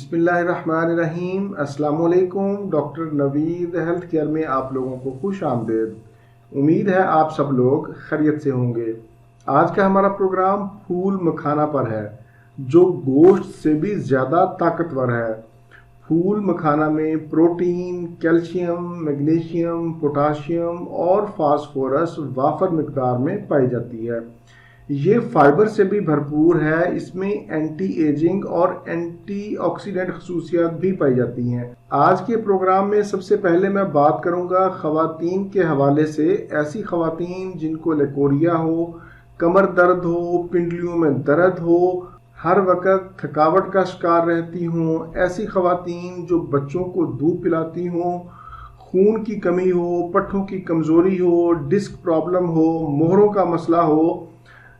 बिस्मिल्लाहिर्रहमानिर्रहीम। अस्सलाम वालेकुम। डॉक्टर नवीद हेल्थ केयर में आप लोगों को खुश आमदीद। उम्मीद है आप सब लोग खैरियत से होंगे। आज का हमारा प्रोग्राम फूल मखाना पर है, जो गोश्त से भी ज़्यादा ताकतवर है। फूल मखाना में प्रोटीन, कैल्शियम, मैग्नीशियम, पोटाशियम और फास्फोरस वाफर मिकदार में पाई जाती है। ये फाइबर से भी भरपूर है। इसमें एंटी एजिंग और एंटीऑक्सीडेंट खसूसियात भी पाई जाती हैं। आज के प्रोग्राम में सबसे पहले मैं बात करूंगा ख़वातीन के हवाले से। ऐसी ख़वातीन जिनको लेकोरिया हो, कमर दर्द हो, पिंडलियों में दर्द हो, हर वक्त थकावट का शिकार रहती हों, ऐसी ख़वातीन जो बच्चों को दूध पिलाती हों, खून की कमी हो, पट्ठों की कमज़ोरी हो, डिस्क प्रॉब्लम हो, मोहरों का मसला हो,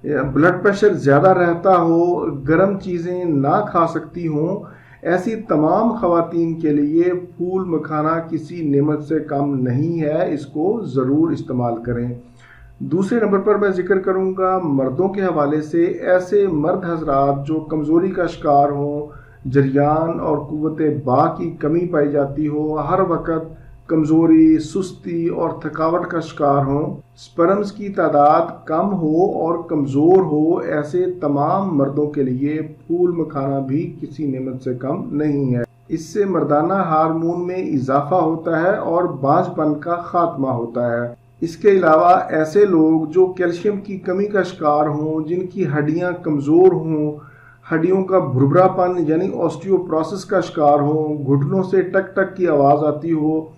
ब्लड प्रेशर ज़्यादा रहता हो, गर्म चीज़ें ना खा सकती हों, ऐसी तमाम ख़वातीन के लिए फूल मखाना किसी नेमत से कम नहीं है। इसको ज़रूर इस्तेमाल करें। दूसरे नंबर पर मैं जिक्र करूंगा मर्दों के हवाले से। ऐसे मर्द हजरात जो कमज़ोरी का शिकार हों, जरियान और कुव्वत बा की कमी पाई जाती हो, हर वक्त कमज़ोरी, सुस्ती और थकावट का शिकार हों, स्पर्म्स की तादाद कम हो और कमज़ोर हो, ऐसे तमाम मर्दों के लिए फूल मखाना भी किसी नेमत से कम नहीं है। इससे मर्दाना हार्मोन में इजाफा होता है और बांझपन का खात्मा होता है। इसके अलावा ऐसे लोग जो कैल्शियम की कमी का शिकार हों, जिनकी हड्डियां कमज़ोर हों, हड्डियों का भुरभुरापन यानी ऑस्टियोप्रोसिस का शिकार हों, घुटनों से टक टक की आवाज़ आती हो,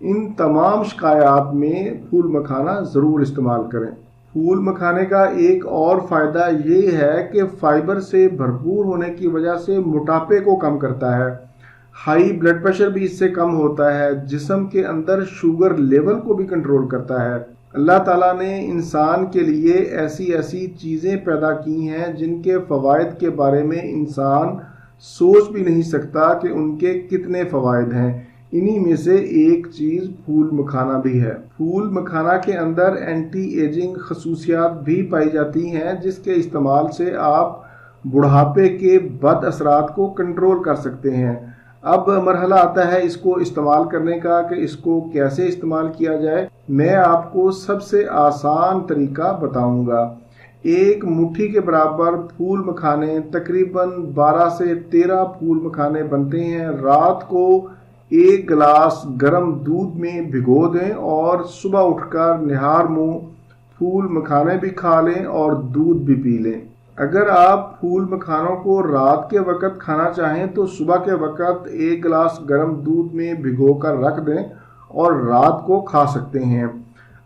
इन तमाम शिकायत में फूल मखाना ज़रूर इस्तेमाल करें। फूल मखाने का एक और फ़ायदा ये है कि फ़ाइबर से भरपूर होने की वजह से मोटापे को कम करता है। हाई ब्लड प्रेशर भी इससे कम होता है। जिस्म के अंदर शुगर लेवल को भी कंट्रोल करता है। अल्लाह ताला ने इंसान के लिए ऐसी ऐसी चीज़ें पैदा की हैं जिनके फ़वाइद के बारे में इंसान सोच भी नहीं सकता कि उनके कितने फ़वाइद हैं। इन्हीं में से एक चीज़ फूल मखाना भी है। फूल मखाना के अंदर एंटी एजिंग खसूसियात भी पाई जाती हैं, जिसके इस्तेमाल से आप बुढ़ापे के बद असरात को कंट्रोल कर सकते हैं। अब मरहला आता है इसको इस्तेमाल करने का कि इसको कैसे इस्तेमाल किया जाए। मैं आपको सबसे आसान तरीका बताऊंगा। एक मुट्ठी के बराबर फूल मखाने, तकरीबन 12 से 13 फूल मखाने बनते हैं। रात को 1 गिलास गर्म दूध में भिगो दें और सुबह उठकर निहार मुंह फूल मखाने भी खा लें और दूध भी पी लें। अगर आप फूल मखानों को रात के वक्त खाना चाहें तो सुबह के वक्त 1 गिलास गर्म दूध में भिगोकर रख दें और रात को खा सकते हैं।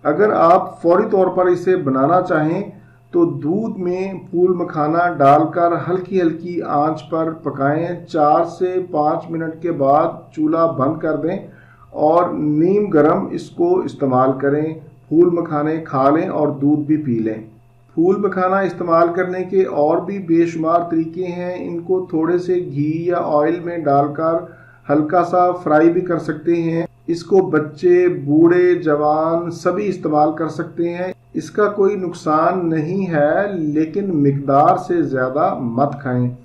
अगर आप फौरी तौर पर इसे बनाना चाहें तो दूध में फूल मखाना डालकर हल्की हल्की आंच पर पकाएं। 4 से 5 मिनट के बाद चूल्हा बंद कर दें और नीम गरम इसको इस्तेमाल करें। फूल मखाने खा लें और दूध भी पी लें। फूल मखाना इस्तेमाल करने के और भी बेशुमार तरीके हैं। इनको थोड़े से घी या ऑयल में डालकर हल्का सा फ्राई भी कर सकते हैं। इसको बच्चे, बूढ़े, जवान सभी इस्तेमाल कर सकते हैं। इसका कोई नुकसान नहीं है, लेकिन मिकदार से ज़्यादा मत खाएं।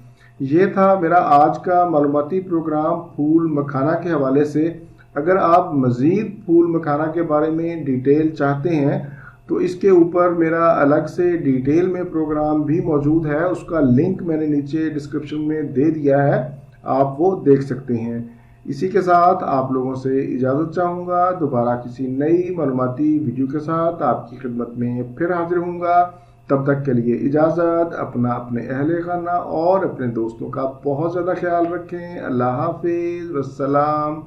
ये था मेरा आज का मालूमाती प्रोग्राम फूल मखाना के हवाले से। अगर आप मज़ीद फूल मखाना के बारे में डिटेल चाहते हैं तो इसके ऊपर मेरा अलग से डिटेल में प्रोग्राम भी मौजूद है। उसका लिंक मैंने नीचे डिस्क्रिप्शन में दे दिया है, आप वो देख सकते हैं। इसी के साथ आप लोगों से इजाज़त चाहूँगा। दोबारा किसी नई मालूमाती वीडियो के साथ आपकी खिदमत में फिर हाजिर होऊंगा। तब तक के लिए इजाज़त। अपना, अपने अहले खाना और अपने दोस्तों का बहुत ज़्यादा ख्याल रखें। अल्लाह हाफिज़, वस्सलाम।